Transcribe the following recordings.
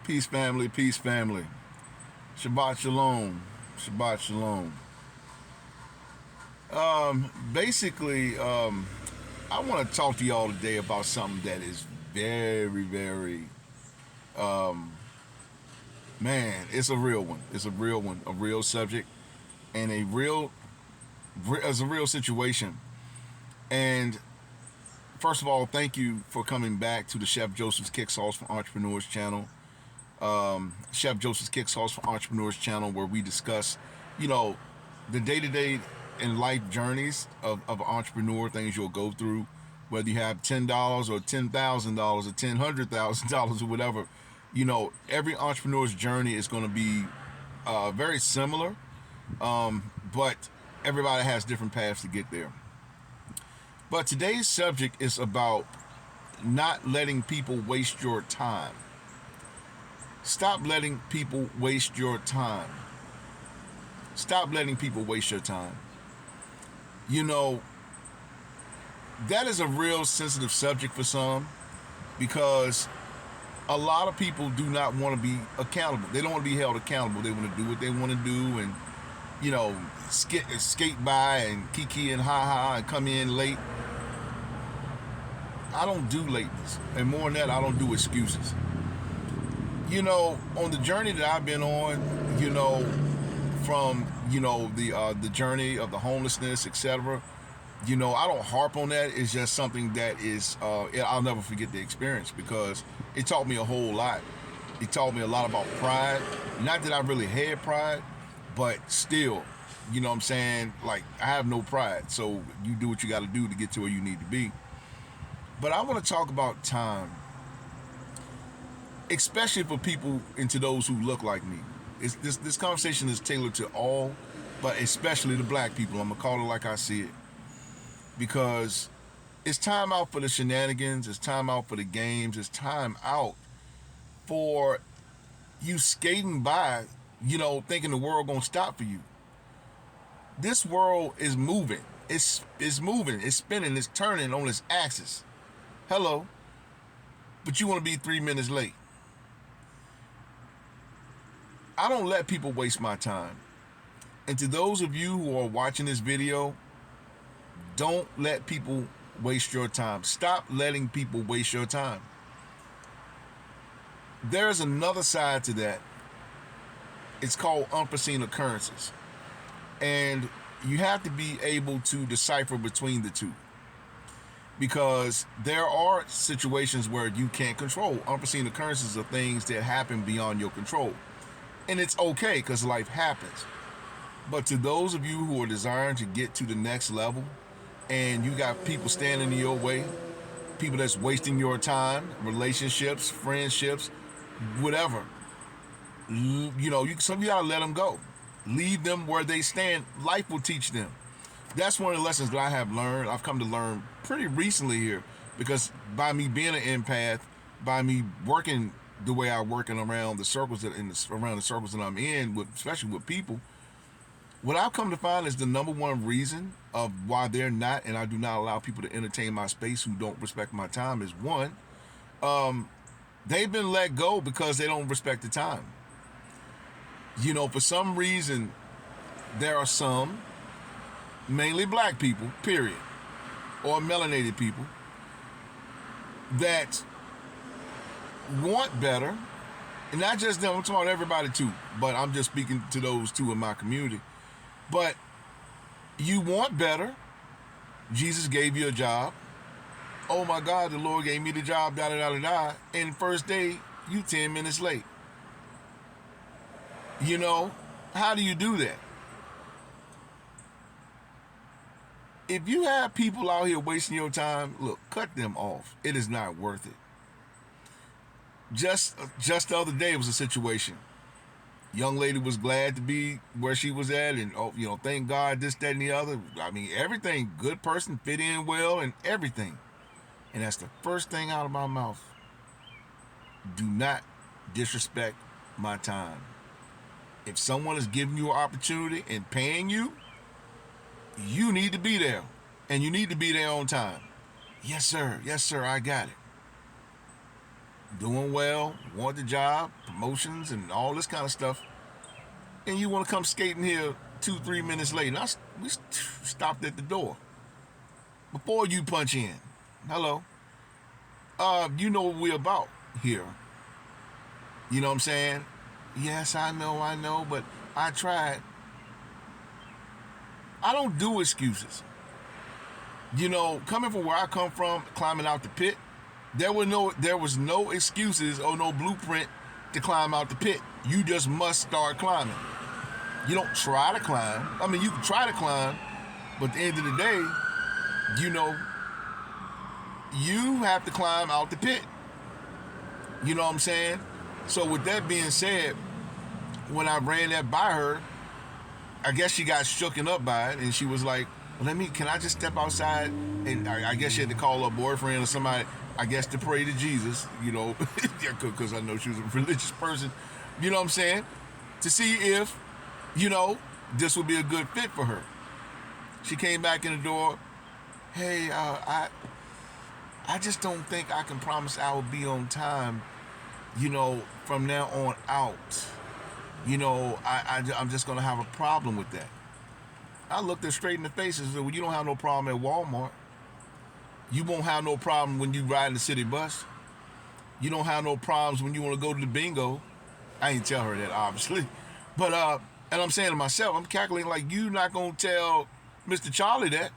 Peace, family. Peace, family. Shabbat shalom. Shabbat shalom. Basically, I want to talk to y'all today about something that is very, very, man, it's a real one. It's a real one. A real subject and it's a real situation. And first of all, thank you for coming back to the Chef Joseph's Kick Sauce for Entrepreneurs channel. Chef Joseph's Kick Sauce for Entrepreneurs channel, where we discuss, you know, the day-to-day and life journeys of an entrepreneur, things you'll go through, whether you have $10 or $10,000 or $100,000 or whatever. You know, every entrepreneur's journey is going to be very similar, but everybody has different paths to get there. But today's subject is about not letting people waste your time. Stop letting people waste your time. Stop letting people waste your time. You know, that is a real sensitive subject for some, because a lot of people do not want to be accountable. They don't want to be held accountable. They want to do what they want to do and, you know, skate by and kiki and ha and come in late. I don't do lateness. And more than that, I don't do excuses. You know, on the journey that I've been on, you know, from, you know, the journey of the homelessness, etc., you know, I don't harp on that. It's just something that is, I'll never forget the experience, because it taught me a whole lot. It taught me a lot about pride. Not that I really had pride, but still, you know what I'm saying? Like, I have no pride. So you do what you got to do to get to where you need to be. But I want to talk about time, especially for people and to those who look like me. This conversation is tailored to all, but especially the black people. I'm going to call it like I see it. Because it's time out for the shenanigans. It's time out for the games. It's time out for you skating by, you know, thinking the world going to stop for you. This world is moving. It's moving. It's spinning. It's turning on its axis. Hello. But you want to be 3 minutes late. I don't let people waste my time. And to those of you who are watching this video, don't let people waste your time. Stop letting people waste your time. There's another side to that. It's called unforeseen occurrences. And you have to be able to decipher between the two. Because there are situations where you can't control. Unforeseen occurrences are things that happen beyond your control. And it's okay, because life happens. But to those of you who are desiring to get to the next level, and you got people standing in your way, people that's wasting your time, relationships, friendships, whatever, you know, you gotta let them go. Leave them where they stand. Life will teach them. That's one of the lessons that I have learned. I've come to learn pretty recently here, because by me being an empath, by me working the way I work and around the circles that I'm in, with, especially with people, what I've come to find is the number one reason of why they're not, and I do not allow people to entertain my space who don't respect my time, is one, they've been let go because they don't respect the time. You know, for some reason, there are some, mainly black people, period, or melanated people, that want better. And not just them, I'm talking about everybody too, but I'm just speaking to those two in my community. But you want better. Jesus gave you a job. Oh my God, the Lord gave me the job, da da da da da. And first day, you 10 minutes late. You know, how do you do that? If you have people out here wasting your time, look, cut them off. It is not worth it. Just the other day, it was a situation. Young lady was glad to be where she was at, and you know, thank God, this, that, and the other. I mean, everything, good person, fit in well, and everything. And that's the first thing out of my mouth. Do not disrespect my time. If someone is giving you an opportunity and paying you, you need to be there. And you need to be there on time. Yes, sir. Yes, sir. I got it. doing well, want the job, promotions, and all this kind of stuff, and you want to come skating here 2, 3 minutes late. And we stopped at the door before you punch in. Hello. You know what we're about here. You know what I'm saying? Yes, I know, but I tried. I don't do excuses. You know, coming from where I come from, climbing out the pit, there was no excuses or no blueprint to climb out the pit. You just must start climbing. You don't try to climb. I mean, you can try to climb, but at the end of the day, you know, you have to climb out the pit. You know what I'm saying? So with that being said, when I ran that by her, I guess she got shooken up by it, and she was like, can I just step outside? And I guess she had to call her boyfriend or somebody, I guess, to pray to Jesus, you know, because I know she was a religious person, you know what I'm saying? To see if, you know, this would be a good fit for her. She came back in the door, hey, I just don't think I can promise I will be on time, you know, from now on out. You know, I'm just going to have a problem with that. I looked her straight in the face and said, well, you don't have no problem at Walmart. You won't have no problem when you ride in the city bus. You don't have no problems when you want to go to the bingo. I ain't tell her that, obviously. But, and I'm saying to myself, I'm calculating like, you not going to tell Mr. Charlie that.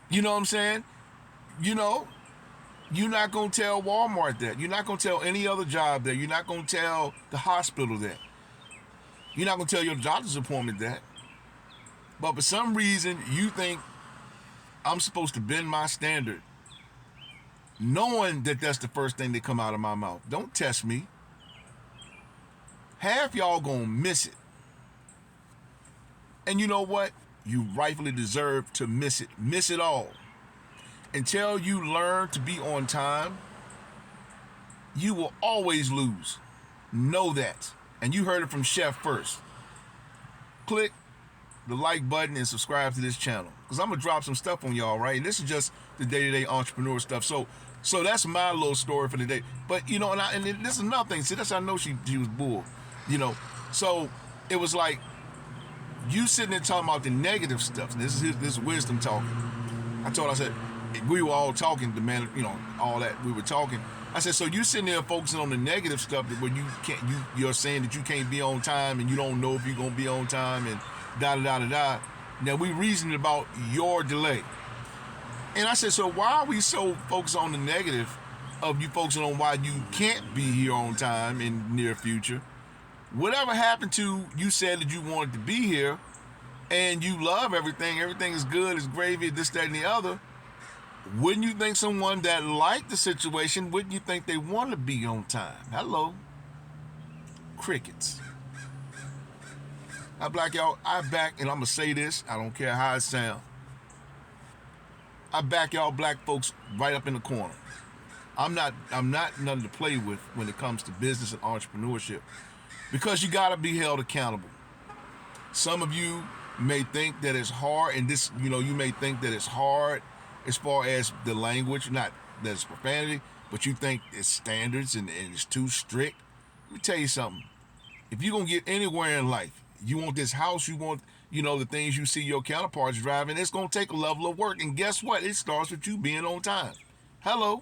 You know what I'm saying? You know, you're not going to tell Walmart that. You're not going to tell any other job that. You're not going to tell the hospital that. You're not going to tell your doctor's appointment that. But for some reason, you think I'm supposed to bend my standard, knowing that that's the first thing that come out of my mouth. Don't test me. Half y'all gonna miss it. And you know what? You rightfully deserve to miss it. Miss it all. Until you learn to be on time, you will always lose. Know that. And you heard it from Chef first. Click the like button and subscribe to this channel, because I'm gonna drop some stuff on y'all, right? This is just the day-to-day entrepreneur stuff. So that's my little story for the day. But you know, and this is another thing. See, that's how I know she was bull. You know, so it was like you sitting there talking about the negative stuff. This is wisdom talking. I said we were all talking. The man, you know, all that we were talking. I said, so you sitting there focusing on the negative stuff where you can't. You're saying that you can't be on time and you don't know if you're gonna be on time and da-da-da-da-da. Now, we reasoned about your delay. And I said, so why are we so focused on the negative of you focusing on why you can't be here on time in the near future? Whatever happened to you said that you wanted to be here and you love everything is good, it's gravy, this, that, and the other. Wouldn't you think someone that liked the situation, wouldn't you think they want to be on time? Hello. Crickets. I back, and I'm going to say this, I don't care how it sounds. I back y'all black folks right up in the corner. I'm not nothing to play with when it comes to business and entrepreneurship, because you got to be held accountable. Some of you may think that it's hard, and this, you know, you may think that it's hard as far as the language, not that it's profanity, but you think it's standards and it's too strict. Let me tell you something. If you're going to get anywhere in life, you want this house, you want, you know, the things you see your counterparts driving, it's going to take a level of work. And guess what? It starts with you being on time. Hello.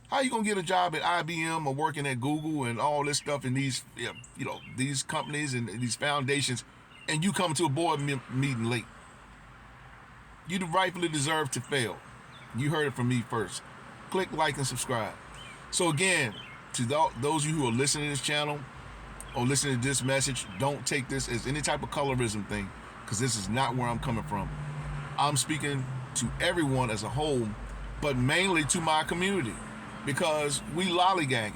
How you going to get a job at IBM or working at Google and all this stuff in these, you know, these companies and these foundations, and you come to a board meeting late? You rightfully deserve to fail. You heard it from me first. Click like and subscribe. So again, to those of you who are listening to this channel, or listening to this message, don't take this as any type of colorism thing, because this is not where I'm coming from. I'm speaking to everyone as a whole, but mainly to my community, because we lollygagging.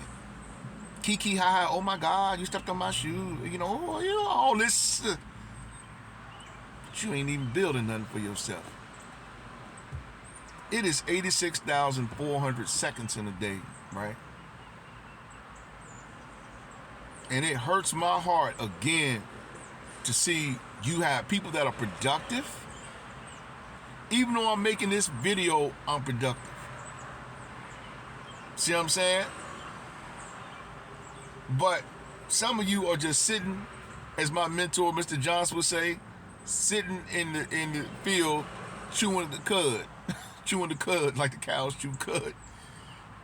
Kiki, ha ha, oh my God, you stepped on my shoe, you know, all this. But you ain't even building nothing for yourself. It is 86,400 seconds in a day, right? And it hurts my heart again to see you have people that are productive. Even though I'm making this video, I'm productive. See what I'm saying? But some of you are just sitting, as my mentor, Mr. Johnson, would say, sitting in the field, chewing the cud, chewing the cud like the cows chew cud.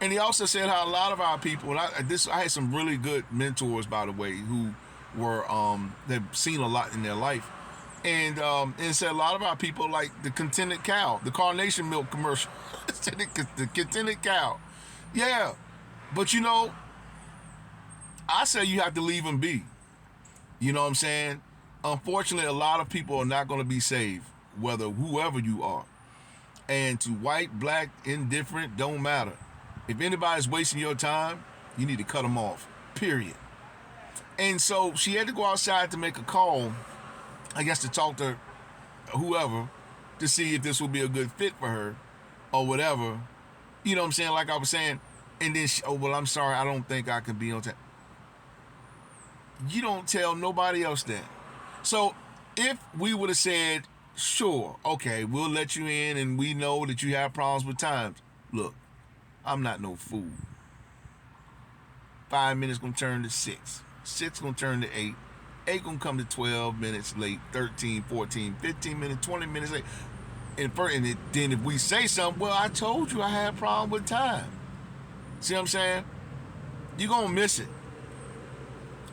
And he also said how a lot of our people, and I had some really good mentors, by the way, who were they've seen a lot in their life, and said a lot of our people like the contented cow, the Carnation milk commercial, the contented cow, yeah. But I say you have to leave them be. You know what I'm saying? Unfortunately, a lot of people are not going to be saved, whether whoever you are. And to white, black, indifferent, don't matter. If anybody's wasting your time, you need to cut them off, period. And so she had to go outside to make a call, I guess, to talk to whoever to see if this would be a good fit for her or whatever. You know what I'm saying? Like I was saying. And then, well, I'm sorry, I don't think I can be on time. You don't tell nobody else that. So if we would have said, sure, okay, we'll let you in and we know that you have problems with times. Look, I'm not no fool. 5 minutes gonna turn to 6. 6 gonna turn to 8. 8 gonna come to 12 minutes late, 13, 14, 15 minutes, 20 minutes late. And then if we say something, well, I told you I had a problem with time. See what I'm saying? You're gonna miss it.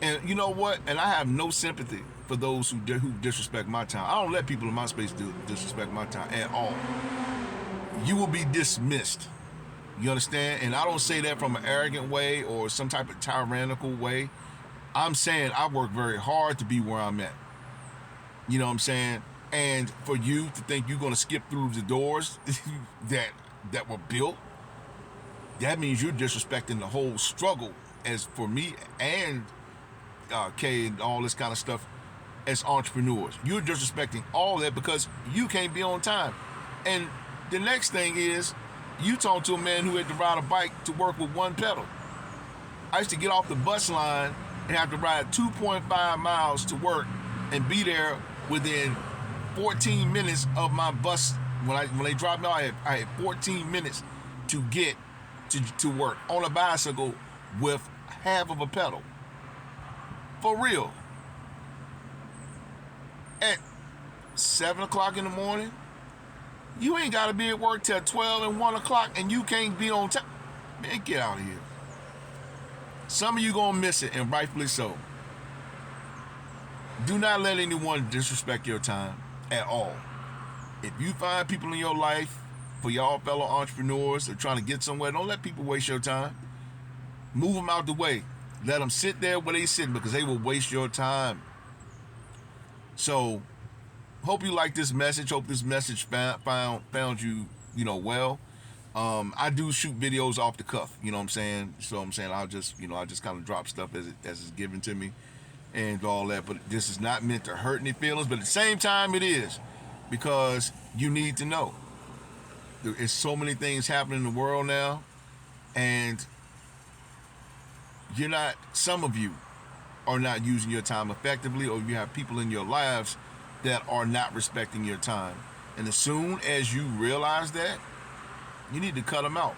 And you know what? And I have no sympathy for those who disrespect my time. I don't let people in my space disrespect my time at all. You will be dismissed. You understand? And I don't say that from an arrogant way or some type of tyrannical way. I'm saying I work very hard to be where I'm at. You know what I'm saying? And for you to think you're going to skip through the doors that were built, that means you're disrespecting the whole struggle as for me and Kay and all this kind of stuff as entrepreneurs. You're disrespecting all that because you can't be on time. And the next thing is, you talk to a man who had to ride a bike to work with one pedal. I used to get off the bus line and have to ride 2.5 miles to work and be there within 14 minutes of my bus. When they dropped me off, I had 14 minutes to get to work on a bicycle with half of a pedal. For real. At 7 o'clock in the morning, you ain't got to be at work till 12 and 1 o'clock and you can't be on time. Man, get out of here. Some of you gonna miss it, and rightfully so. Do not let anyone disrespect your time at all. If you find people in your life, for y'all fellow entrepreneurs that are trying to get somewhere, don't let people waste your time. Move them out the way. Let them sit there where they sit because they will waste your time. So, hope you like this message. Hope this message found you, well. I do shoot videos off the cuff, you know what I'm saying? So I'm saying I'll just kind of drop stuff as it's given to me and all that. But this is not meant to hurt any feelings, but at the same time it is, because you need to know. There's so many things happening in the world now, and some of you are not using your time effectively, or you have people in your lives that are not respecting your time. And as soon as you realize that, you need to cut them out.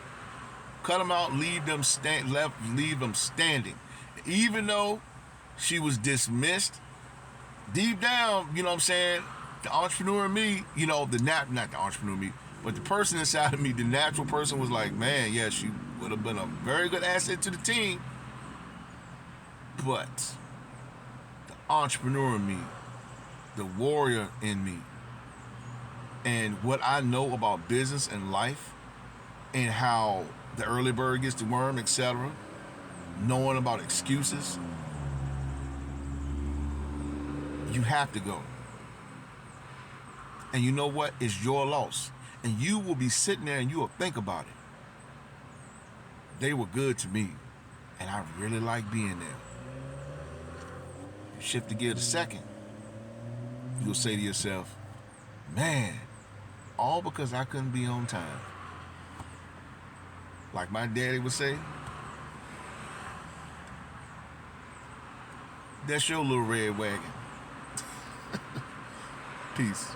Cut them out, leave them standing. Even though she was dismissed, deep down, you know what I'm saying, the entrepreneur in me, not the entrepreneur in me, but the person inside of me, the natural person was like, man, yeah, she would have been a very good asset to the team. But the entrepreneur in me, the warrior in me, and what I know about business and life, and how the early bird gets the worm, etc., knowing about excuses, you have to go. And you know what? It's your loss. And you will be sitting there and you will think about it. They were good to me, and I really like being there. You shift the gear to second, you'll say to yourself, man, all because I couldn't be on time. Like my daddy would say, that's your little red wagon. Peace.